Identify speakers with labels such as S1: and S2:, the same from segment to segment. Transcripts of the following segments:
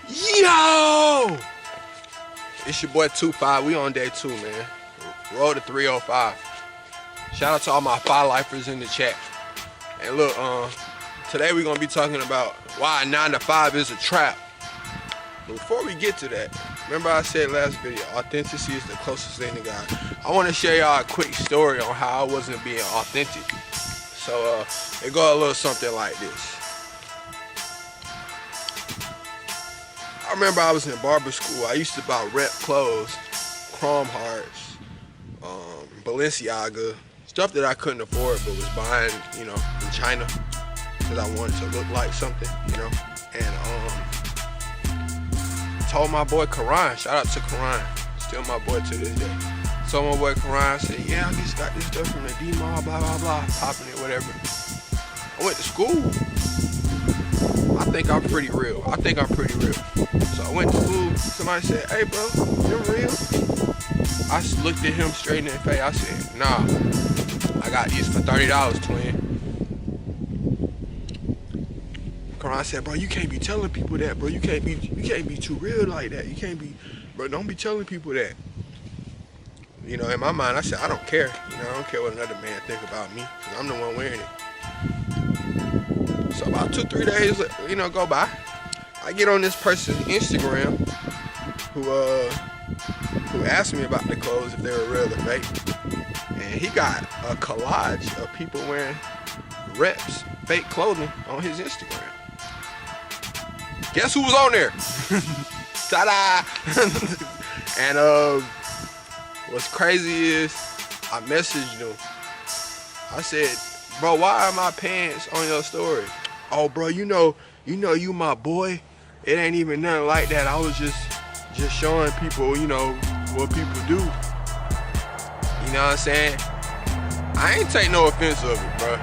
S1: Yo! It's your boy 25. We on day 2, man. Roll to 305. Shout out to all my 5-lifers in the chat. And look, today we're gonna be talking about why a 9 to 5 is a trap. But before we get to that, remember I said last video, authenticity is the closest thing to God. I want to share y'all a quick story on how I wasn't being authentic. So it go a little something like this. I remember I was in barber school. I used to buy rep clothes, Chrome Hearts, Balenciaga, stuff that I couldn't afford but was buying, you know, in China because I wanted to look like something, you know. And told my boy Karan, shout out to Karan, still my boy to this day. Told my boy Karan, said, yeah, I just got this stuff from the D-Mall, blah, blah, blah, popping it, whatever. I went to school. I think I'm pretty real. So I went to school, somebody said, hey bro, you real? I looked at him straight in the face, I said, nah, I got these for $30, twin. Karan said, bro, you can't be telling people that, bro. You can't be too real like that. You can't be, bro, don't be telling people that. You know, in my mind, I said, I don't care. You know, I don't care what another man think about me, because I'm the one wearing it. So about 2-3 days, you know, go by. I get on this person's Instagram who asked me about the clothes, if they were real or fake. And he got a collage of people wearing reps, fake clothing on his Instagram. Guess who was on there? Ta-da! And what's crazy is I messaged him. I said, bro, why are my pants on your story? Oh, bro, you know you my boy. It ain't even nothing like that. I was just showing people, you know, what people do. You know what I'm saying? I ain't take no offense of it, bro.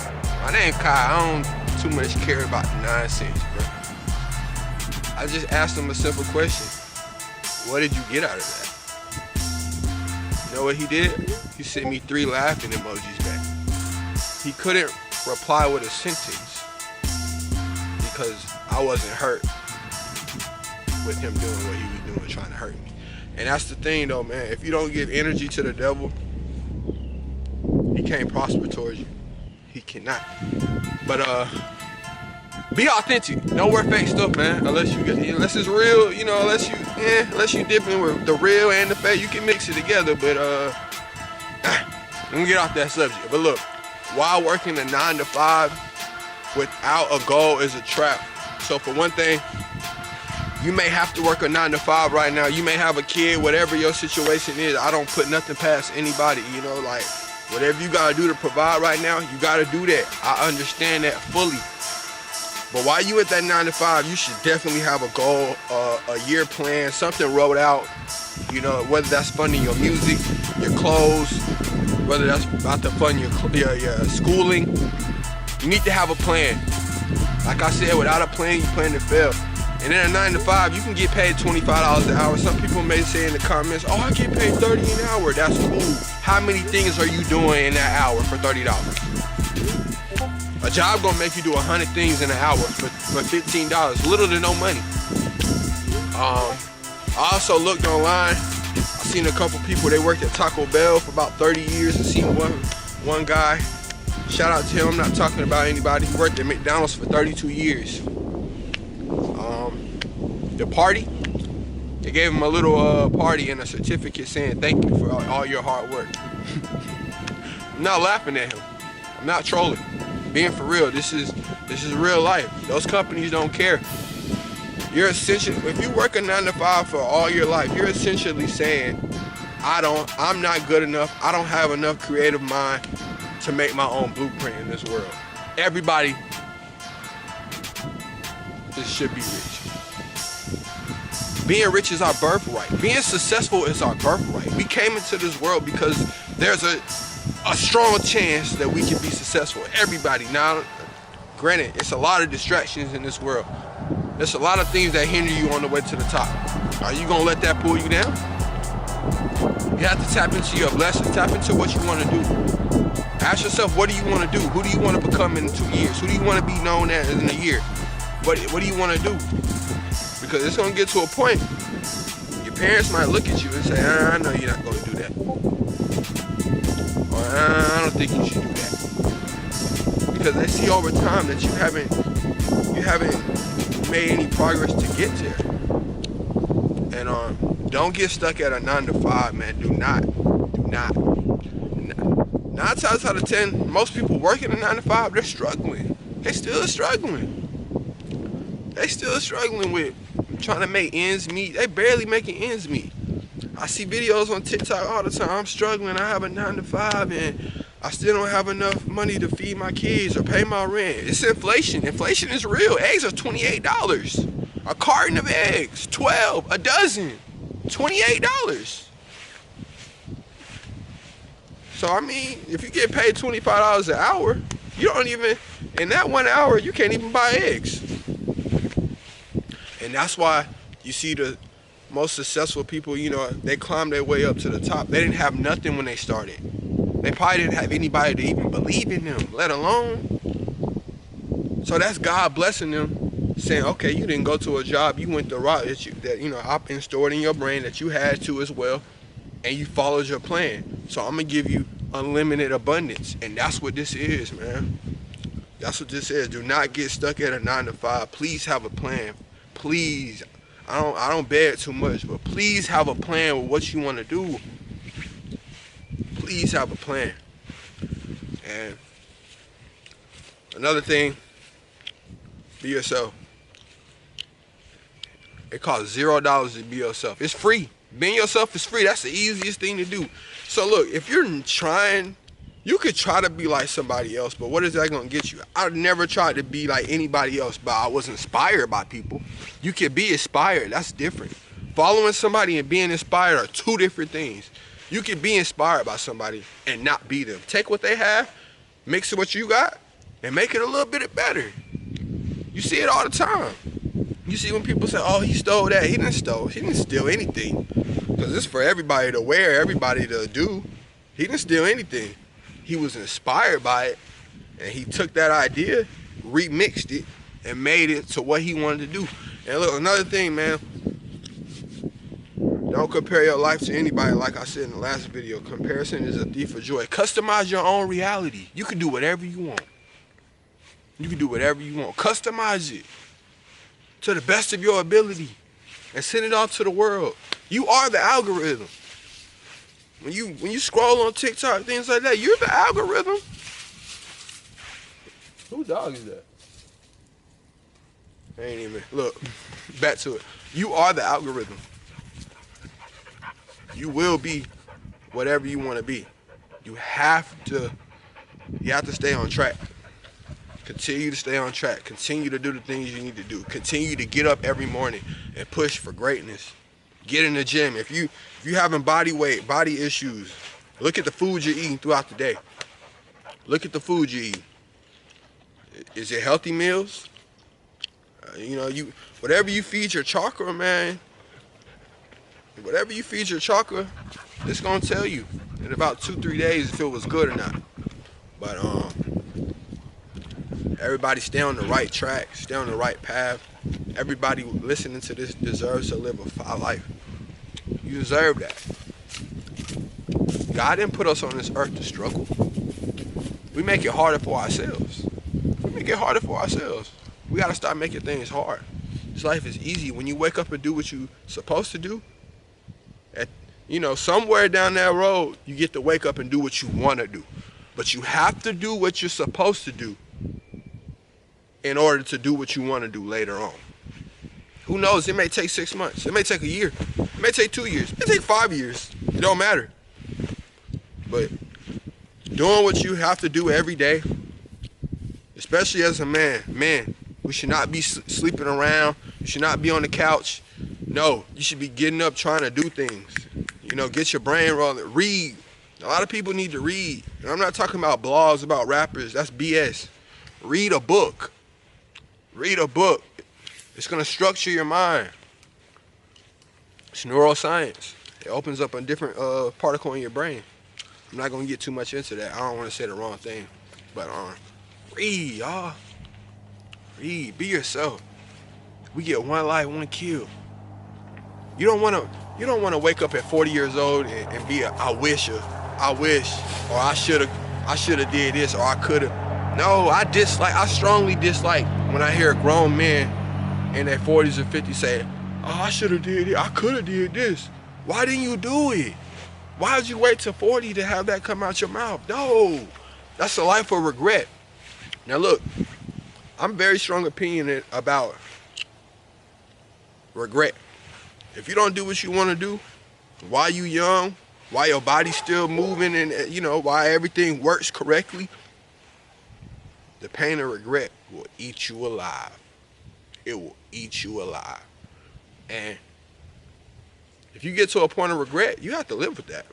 S1: My name Kai. I don't too much care about the nonsense, bro. I just asked him a simple question. What did you get out of that? You know what he did? He sent me 3 laughing emojis back. He couldn't reply with a sentence because I wasn't hurt with him doing what he was doing, trying to hurt me. And that's the thing though, man. If you don't give energy to the devil, he can't prosper towards you. He cannot. But be authentic. Don't wear fake stuff, man. Unless it's real, you know, unless you dipping with the real and the fake, you can mix it together. But let me get off that subject. But look, while working a 9 to 5 without a goal is a trap. So for one thing, you may have to work a 9 to 5 right now. You may have a kid, whatever your situation is. I don't put nothing past anybody, you know, like whatever you gotta do to provide right now, you gotta do that. I understand that fully. But while you at that 9 to 5, you should definitely have a goal, a year plan, something wrote out, you know, whether that's funding your music, your clothes, whether that's about to fund your schooling. You need to have a plan. Like I said, without a plan, you plan to fail. And in a 9 to 5, you can get paid $25 an hour. Some people may say in the comments, oh, I get paid $30 an hour. That's cool. How many things are you doing in that hour for $30? A job gonna make you do 100 things in an hour for $15. Little to no money. I also looked online. I seen a couple people, they worked at Taco Bell for about 30 years and seen one guy. Shout out to him, I'm not talking about anybody. He worked at McDonald's for 32 years. The party, they gave him a little party and a certificate saying thank you for all your hard work. I'm not laughing at him. I'm not trolling. Being for real, this is real life. Those companies don't care. You're essentially, if you work a 9 to 5 for all your life, you're essentially saying, I'm not good enough. I don't have enough creative mind to make my own blueprint in this world. Everybody should be rich. Being rich is our birthright. Being successful is our birthright. We came into this world because there's a strong chance that we can be successful. Everybody. Now, granted, it's a lot of distractions in this world. There's a lot of things that hinder you on the way to the top. Are you gonna let that pull you down? You have to tap into your blessings. Tap into what you want to do. Ask yourself, what do you want to do? Who do you want to become in 2 years? Who do you want to be known as in a year? What do you want to do? Because it's gonna get to a point, your parents might look at you and say, I know you're not gonna do that. Or I don't think you should do that. Because they see over time that you haven't made any progress to get there. And don't get stuck at a 9 to 5, man. Do not. 9 times out of 10, most people working a 9 to 5, they're struggling. They still struggling. They still struggling with trying to make ends meet. They barely making ends meet. I see videos on TikTok all the time. I'm struggling. I have a 9 to 5 and I still don't have enough money to feed my kids or pay my rent. It's inflation. Inflation is real. Eggs are $28. A carton of eggs, 12, a dozen, $28. So I mean, if you get paid $25 an hour, you don't even, in that 1 hour, you can't even buy eggs. And that's why you see the most successful people, you know, they climb their way up to the top. They didn't have nothing when they started. They probably didn't have anybody to even believe in them, let alone. So that's God blessing them, saying, okay, you didn't go to a job, you went the route that I've installed in your brain that you had to as well, and you followed your plan. So I'm gonna give you unlimited abundance, and that's what this is, man. That's what this is. Do not get stuck at a 9 to 5. Please have a plan. Please. I don't beg too much, but please have a plan with what you want to do. Please have a plan. And another thing, be yourself. It costs $0 to be yourself. It's free. Being yourself is free. That's the easiest thing to do. So look, if you're trying, you could try to be like somebody else, but what is that gonna get you? I've never tried to be like anybody else, but I was inspired by people. You can be inspired, that's different. Following somebody and being inspired are two different things. You can be inspired by somebody and not be them. Take what they have, mix it with what you got, and make it a little bit better. You see it all the time. You see when people say, oh, he stole that. He didn't steal anything. Because it's for everybody to wear, everybody to do. He didn't steal anything. He was inspired by it, and he took that idea, remixed it, and made it to what he wanted to do. And look, another thing, man, don't compare your life to anybody. Like I said in the last video, comparison is a thief of joy. Customize your own reality. You can do whatever you want. You can do whatever you want. Customize it to the best of your ability and send it off to the world. You are the algorithm. When you scroll on TikTok, things like that, you're the algorithm. Whose dog is that? Ain't even. Look, back to it. You are the algorithm. You will be whatever you want to be. You have to stay on track. Continue to stay on track. Continue to do the things you need to do. Continue to get up every morning and push for greatness. Get in the gym. If you having body weight, body issues, look at the food you're eating throughout the day. Look at the food you eat. Is it healthy meals? Whatever you feed your chakra, man. Whatever you feed your chakra, it's gonna tell you in about 2-3 days if it was good or not. But everybody stay on the right track, stay on the right path. Everybody listening to this deserves to live a fire life. You deserve that. God didn't put us on this earth to struggle. We make it harder for ourselves. We make it harder for ourselves. We gotta start making things hard. This life is easy when you wake up and do what you're supposed to do. Somewhere down that road, you get to wake up and do what you want to do. But you have to do what you're supposed to do in order to do what you want to do later on. Who knows? It may take 6 months. It may take a year. It may take 2 years. It may take 5 years. It don't matter. But doing what you have to do every day, especially as a man, we should not be sleeping around. You should not be on the couch. No, you should be getting up trying to do things. Get your brain rolling. Read. A lot of people need to read. And I'm not talking about blogs about rappers. That's BS. Read a book. Read a book. It's going to structure your mind. It's neuroscience. It opens up a different particle in your brain. I'm not going to get too much into that. I don't want to say the wrong thing. But read, y'all. Read. Be yourself. We get one life, one kill. You don't wanna wake up at 40 years old and be a I wish, or I should've did this, or I could've. No, I strongly dislike when I hear a grown man in their 40s or 50s say, oh, I should've did it, I could've did this. Why didn't you do it? Why did you wait till 40 to have that come out your mouth? No, that's a life of regret. Now look, I'm very strong opinion about regret. If you don't do what you want to do while you young, while your body's still moving, and while everything works correctly, the pain of regret will eat you alive. It will eat you alive. And if you get to a point of regret, you have to live with that.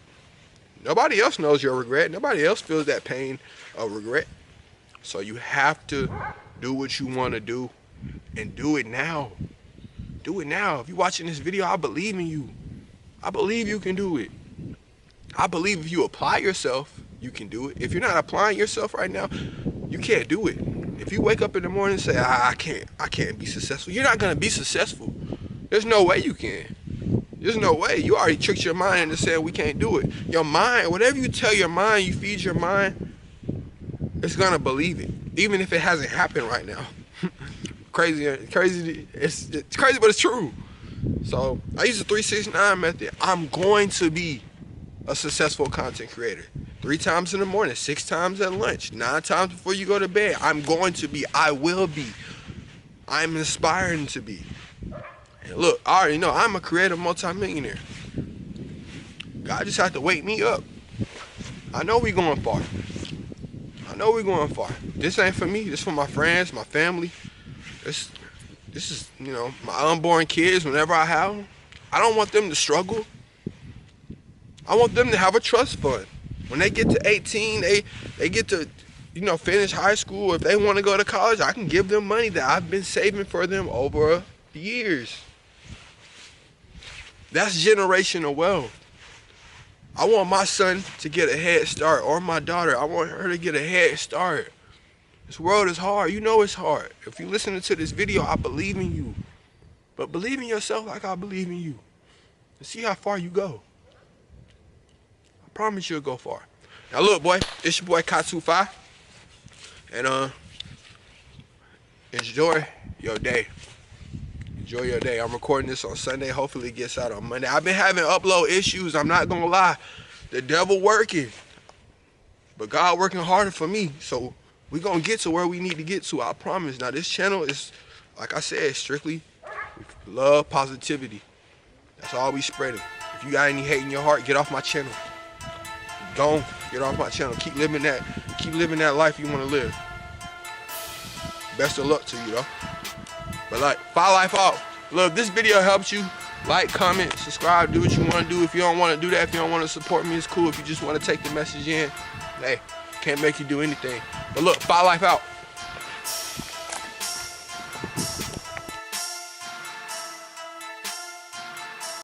S1: Nobody else knows your regret. Nobody else feels that pain of regret. So you have to do what you want to do, and do it now. Do it now. If you're watching this video, I believe in you. I believe you can do it. I believe if you apply yourself, you can do it. If you're not applying yourself right now, you can't do it. If you wake up in the morning and say, I can't be successful, you're not going to be successful. There's no way you can. There's no way. You already tricked your mind into saying we can't do it. Your mind, whatever you tell your mind, you feed your mind, it's going to believe it, even if it hasn't happened right now. Crazy. It's crazy, but it's true. So I use the 3-6-9 method. I'm going to be a successful content creator. 3 times in the morning, 6 times at lunch, 9 times before you go to bed. I'm going to be. I will be. I'm inspiring to be. And look, I already know I'm a creative multimillionaire. God just had to wake me up. I know we going far. I know we going far. This ain't for me. This for my friends, my family. This is, my unborn kids. Whenever I have them, I don't want them to struggle. I want them to have a trust fund. When they get to 18, they get to, finish high school. If they want to go to college, I can give them money that I've been saving for them over years. That's generational wealth. I want my son to get a head start, or my daughter. I want her to get a head start. This world is hard. You know it's hard. If you're listening to this video, I believe in you. But believe in yourself like I believe in you. And see how far you go. I promise you'll go far. Now look, boy, it's your boy Kai25. And enjoy your day. Enjoy your day. I'm recording this on Sunday. Hopefully it gets out on Monday. I've been having upload issues. I'm not gonna lie. The devil working. But God working harder for me. So we're gonna get to where we need to get to. I promise. Now this channel is, like I said, strictly love, positivity. That's all we spreading. If you got any hate in your heart, get off my channel. Don't get off my channel. Keep living that life you want to live. Best of luck to you though. But like, fire life out. Look, if this video helps you, like, comment, subscribe, do what you want to do. If you don't want to do that, if you don't want to support me, it's cool. If you just want to take the message in, hey, can't make you do anything. But look, fire life out.